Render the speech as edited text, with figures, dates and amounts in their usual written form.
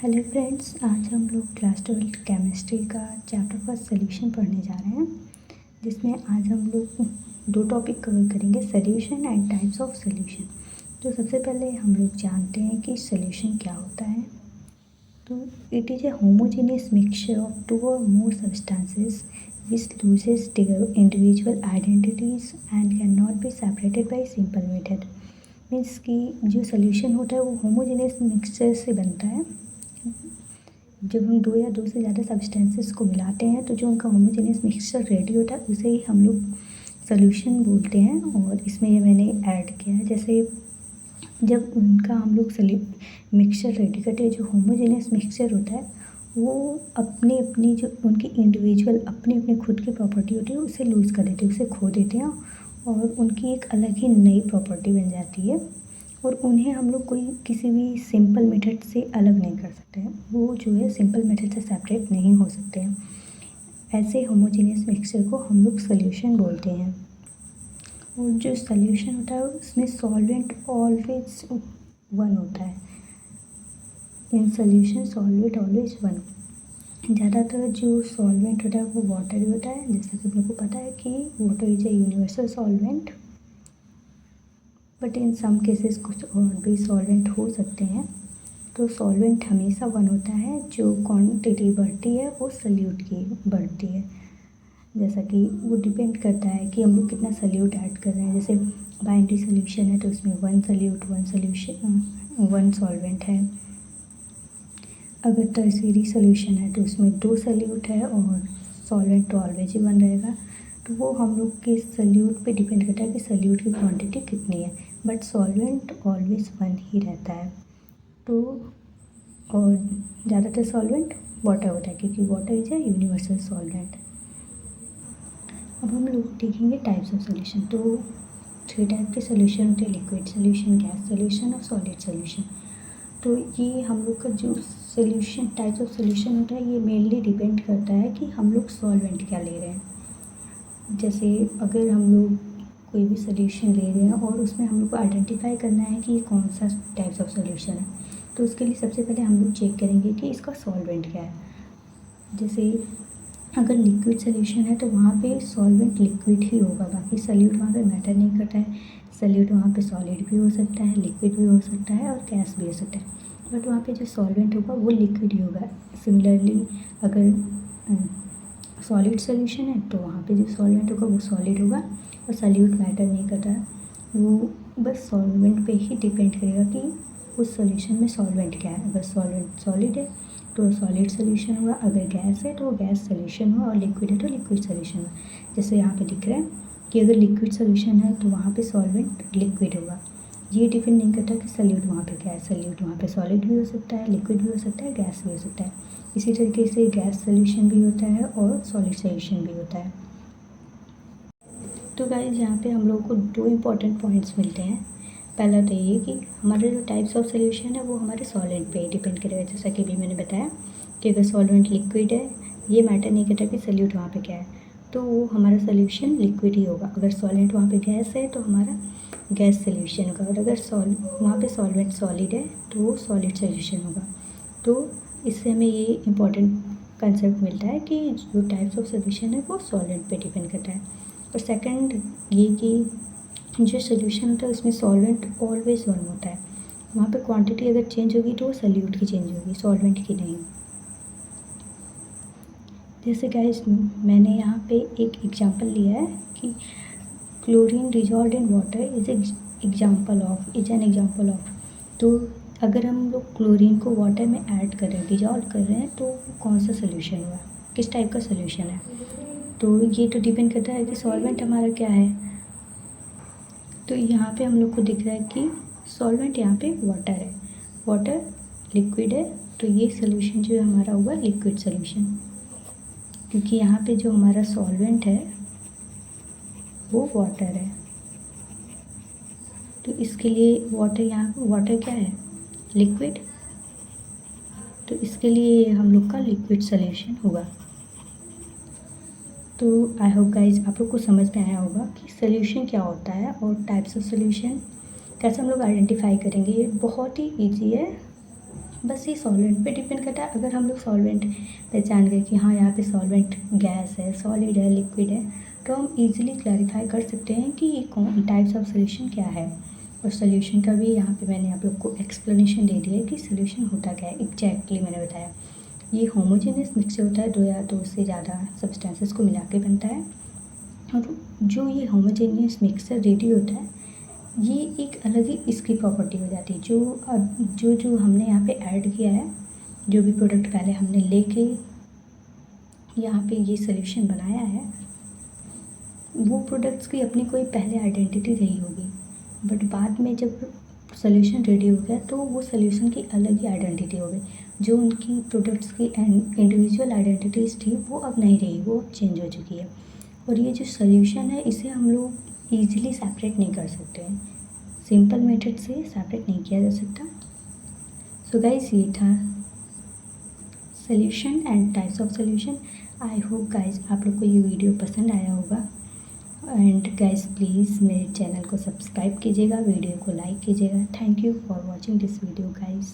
Hello friends, आज हम लोग क्लास 12 केमिस्ट्री का चैप्टर फर्स्ट सोल्यूशन पढ़ने जा रहे हैं, जिसमें आज हम लोग दो टॉपिक कवर करेंगे, solution and types of solution. तो सबसे पहले हम लोग जानते हैं कि सोल्यूशन क्या होता है। तो it is a homogeneous mixture of two और more substances which loses their individual identities and can not be separated by simple method. Means कि जो सोल्यूशन होता है वो होमोजेनियस मिक्सचर से बनता है। जब हम दो या दो से ज़्यादा सब्सटेंसेस को मिलाते हैं तो जो उनका होमोजेनियस मिक्सचर रेडी होता है उसे ही हम लोग सोल्यूशन बोलते हैं। और इसमें ये मैंने ऐड किया है, जैसे जब उनका हम लोग मिक्सचर रेडी करते हैं, जो होमोजेनियस मिक्सचर होता है वो अपनी अपनी जो उनकी इंडिविजुअल अपनी अपनी खुद की प्रॉपर्टी होती है उसे लूज़ कर देते हैं, उसे खो देते हैं और उनकी एक अलग ही नई प्रॉपर्टी बन जाती है। और उन्हें हम लोग कोई किसी भी सिंपल मेथड से अलग नहीं कर सकते हैं, वो जो है सिंपल मेथड से सेपरेट नहीं हो सकते हैं। ऐसे होमोजेनियस मिक्सचर को हम लोग सोल्यूशन बोलते हैं। और जो सोल्यूशन होता है उसमें सॉल्वेंट ऑलवेज वन होता है। In solution solvent always one. ज़्यादातर जो सॉल्वेंट होता है वो वाटर ही होता है, जैसा कि मेरे को पता है कि water is a universal solvent, but in some cases कुछ और भी सॉल्वेंट हो सकते हैं। तो सॉल्वेंट हमेशा वन होता है, जो क्वांटिटी बढ़ती है वो सल्यूट की बढ़ती है। जैसा कि वो डिपेंड करता है कि हम लोग कितना सल्यूट ऐड कर रहे हैं। जैसे बाइनरी सोल्यूशन है तो उसमें वन सॉल्वेंट है। अगर टर्शियरी सोल्यूशन है तो उसमें दो सल्यूट है और सॉल्वेंट तो ऑलवेज ही वन रहेगा। तो वो हम लोग के सल्यूट पे डिपेंड करता है कि सल्यूट की क्वांटिटी कितनी है, बट सॉल्वेंट ऑलवेज वन ही रहता है। तो और ज़्यादातर सॉल्वेंट वाटर होता है, क्योंकि water is a universal solvent. अब हम लोग देखेंगे टाइप्स ऑफ सोल्यूशन। तो 3 टाइप के सोल्यूशन होते हैं, लिक्विड सोल्यूशन, गैस सोल्यूशन और सॉलिड सोल्यूशन। तो ये हम लोग का जो सोल्यूशन टाइप्स ऑफ सोल्यूशन होता है ये मेनली डिपेंड करता है कि हम लोग सॉल्वेंट क्या ले रहे हैं। जैसे अगर हम लोग कोई भी सोल्यूशन ले रहे हैं और उसमें हम लोग को आइडेंटिफाई करना है कि ये कौन सा टाइप्स ऑफ सोल्यूशन है, तो उसके लिए सबसे पहले हम लोग चेक करेंगे कि इसका सॉल्वेंट क्या है। जैसे अगर लिक्विड सोल्यूशन है तो वहाँ पे सॉल्वेंट लिक्विड ही होगा, बाकी सॉल्यूट वहाँ पे मैटर नहीं करता है। सॉल्यूट वहाँ पे सॉलिड भी हो सकता है, लिक्विड भी हो सकता है और गैस भी हो सकता है, बट वहाँ पे जो सॉल्वेंट होगा वो लिक्विड ही होगा। सिमिलरली अगर सॉलिड सोल्यूशन है तो वहाँ पे जो सॉल्वेंट होगा वो सॉलिड होगा और सॉल्यूट मैटर नहीं करता है, वो बस सॉल्वेंट पे ही डिपेंड करेगा कि उस सोल्यूशन में सॉल्वेंट क्या है। अगर सॉल्वेंट सॉलिड है तो सॉलिड सोल्यूशन हुआ, अगर गैस है तो गैस सोल्यूशन हुआ और लिक्विड है तो लिक्विड सोल्यूशन हुआ। जैसे यहाँ पे दिख रहा है कि अगर लिक्विड सोल्यूशन है तो वहाँ पे सॉल्वेंट लिक्विड होगा। ये डिपेंड नहीं करता कि सॉल्यूट वहाँ पे क्या है, सॉल्यूट वहाँ पे सॉलिड भी हो सकता है, लिक्विड भी हो सकता है, गैस भी हो सकता है। इसी तरीके से गैस सोल्यूशन भी होता है और सॉलिड सोल्यूशन भी होता है। तो गाइस यहाँ पे हम लोगों को दो इम्पॉर्टेंट पॉइंट्स मिलते हैं। पहला तो ये कि हमारे जो टाइप्स ऑफ सोल्यूशन है वो हमारे सॉल्वेंट पे डिपेंड करेगा। जैसा कि अभी मैंने बताया कि अगर सॉल्वेंट लिक्विड है, ये मैटर नहीं करता कि सॉल्यूट वहाँ पे क्या है, तो वो हमारा सोल्यूशन लिक्विड ही होगा। अगर सॉल्वेंट वहाँ पे गैस है तो हमारा गैस सोल्यूशन होगा, और अगर वहाँ पे सॉल्वेंट सॉलिड है तो वो सॉलिड सोल्यूशन होगा। तो इससे हमें ये इम्पॉर्टेंट कंसेप्ट मिलता है कि जो टाइप्स ऑफ सोल्यूशन है वो सॉल्वेंट पे डिपेंड करता है। और सेकंड ये कि जो सोल्यूशन होता है उसमें सॉल्वेंट ऑलवेज वन होता है। वहाँ पे क्वांटिटी अगर चेंज होगी तो वो सॉल्यूट की चेंज होगी, सॉल्वेंट की नहीं। जैसे गाइस मैंने यहाँ पे एक एग्जांपल लिया है कि chlorine dissolved in water is an example of. तो अगर हम लोग क्लोरीन को वाटर में ऐड कर रहे हैं, डिजॉल्व कर रहे हैं, तो कौन सा सोल्यूशन हुआ, किस टाइप का सोल्यूशन है। तो ये तो डिपेंड करता है कि सॉल्वेंट हमारा क्या है। तो यहाँ पे हम लोग को दिख रहा है कि सॉल्वेंट यहाँ पे वाटर है, वाटर लिक्विड है, तो ये सोल्यूशन जो है हमारा होगा लिक्विड सोल्यूशन, क्योंकि यहाँ पे जो हमारा सॉल्वेंट है वो वाटर है। तो इसके लिए वाटर क्या है, लिक्विड, तो इसके लिए हम लोग का लिक्विड सोल्यूशन होगा। तो आई होप गाइज आप लोग को समझ में आया होगा कि सोल्यूशन क्या होता है और टाइप्स ऑफ सोल्यूशन कैसे हम लोग आइडेंटिफाई करेंगे। ये बहुत ही ईजी है, बस ये सॉल्वेंट पे डिपेंड करता है। अगर हम लोग सॉल्वेंट पहचान गए कि हाँ यहाँ पे सॉल्वेंट गैस है, सॉलिड है, लिक्विड है, तो हम इजीली क्लैरिफाई कर सकते हैं कि ये कौन टाइप्स ऑफ सोल्यूशन क्या है। और सोल्यूशन का भी यहाँ पे मैंने आप लोग को एक्सप्लेनेशन दे दिया है कि सोल्यूशन होता क्या है। एग्जैक्टली मैंने बताया, ये होमोजेनियस मिक्सचर होता है, दो या दो से ज़्यादा सब्सटेंसेस को मिला के बनता है। और जो ये होमोजेनियस मिक्सचर रेडी होता है, ये एक अलग ही इसकी प्रॉपर्टी हो जाती है। जो अब जो हमने यहाँ पे ऐड किया है, जो भी प्रोडक्ट पहले हमने लेके यहाँ पे ये सोल्यूशन बनाया है, वो प्रोडक्ट्स की अपनी कोई पहले आइडेंटिटी रही होगी, बट बाद में जब सोल्यूशन रेडी हो गया तो वो सोल्यूशन की अलग ही आइडेंटिटी हो गई। जो उनकी प्रोडक्ट्स की इंडिविजुअल आइडेंटिटीज़ थी वो अब नहीं रही, वो अब चेंज हो चुकी है। और ये जो सोल्यूशन है इसे हम लोग ईजिली सेपरेट नहीं कर सकते हैं, सिंपल मेथड से सेपरेट नहीं किया जा सकता। सो गाइस, ये था solution and types of solution. I hope guys आप लोग को ये वीडियो पसंद आया होगा। एंड गाइस प्लीज़ मेरे चैनल को सब्सक्राइब कीजिएगा, वीडियो को लाइक कीजिएगा। Thank you for watching this video guys.